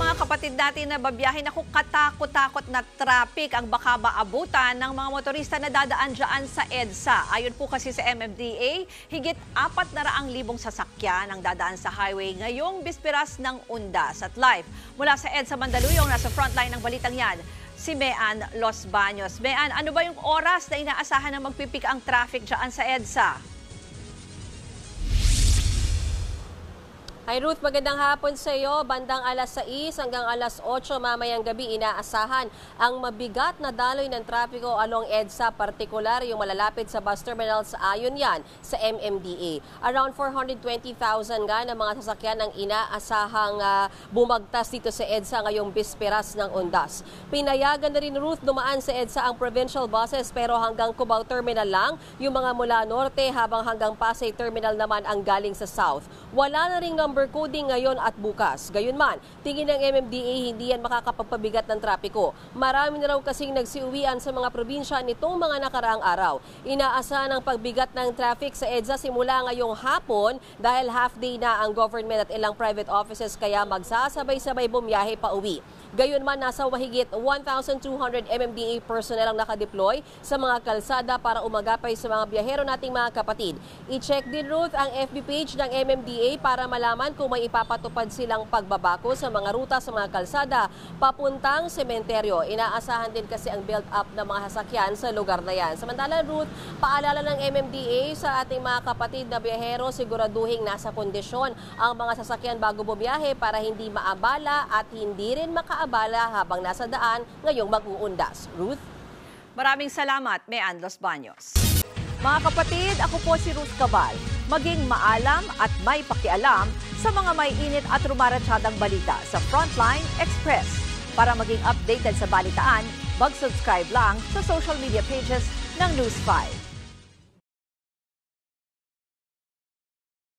mga kapatid natin na babiyahe, naku, katakot-takot na traffic ang baka maabutan ng mga motorista na dadaan dyan sa EDSA. Ayon po kasi sa MMDA, higit 400,000 sasakyan ang dadaan sa highway ngayong bisperas ng Undas. At live mula sa EDSA Mandaluyong, nasa frontline ng balitang yan, si Mean Los Baños. Mean, ano ba yung oras na inaasahan na magpipik ang traffic dyan sa EDSA? Hi Ruth, magandang hapon sa iyo. Bandang alas 6 hanggang alas 8 mamayang gabi inaasahan ang mabigat na daloy ng trapiko along EDSA, partikular yung malalapit sa bus terminals ayon yan sa MMDA. Around 420,000 nga ng mga sasakyan ang inaasahang bumagtas dito sa EDSA ngayong bisperas ng Undas. Pinayagan na rin, Ruth, dumaan sa EDSA ang provincial buses pero hanggang Cubao Terminal lang yung mga mula norte, habang hanggang Pasay Terminal naman ang galing sa south. Wala na ring number coding ngayon at bukas. Gayunman, tingin ng MMDA hindi yan makakapagpabigat ng trapiko. Marami na raw kasing nagsiuwian sa mga probinsya nitong mga nakaraang araw. Inaasahan ang pagbigat ng traffic sa EDSA simula ngayong hapon dahil half day na ang government at ilang private offices, kaya magsasabay-sabay bumiyahe pa uwi. Gayunman, nasa mahigit 1,200 MMDA personnel ang nakadeploy sa mga kalsada para umagapay sa mga biyahero nating mga kapatid. I-check din, Ruth, ang FB page ng MMDA para malaman kung may ipapatupad silang pagbabako sa mga ruta sa mga kalsada papuntang sementeryo. Inaasahan din kasi ang build-up ng mga sasakyan sa lugar na yan. Samantala, Ruth, paalala ng MMDA sa ating mga kapatid na biyahero, siguraduhin nasa kondisyon ang mga sasakyan bago bumiyahe para hindi maabala at hindi rin makaabala habang nasa daan ngayong mag-uundas. Ruth? Maraming salamat, Mean Los Baños. Mga kapatid, ako po si Ruth Cabal. Maging maalam at may pakialam sa mga may init at rumaratsadang balita sa Frontline Express. Para maging updated sa balitaan, mag-subscribe lang sa social media pages ng News 5.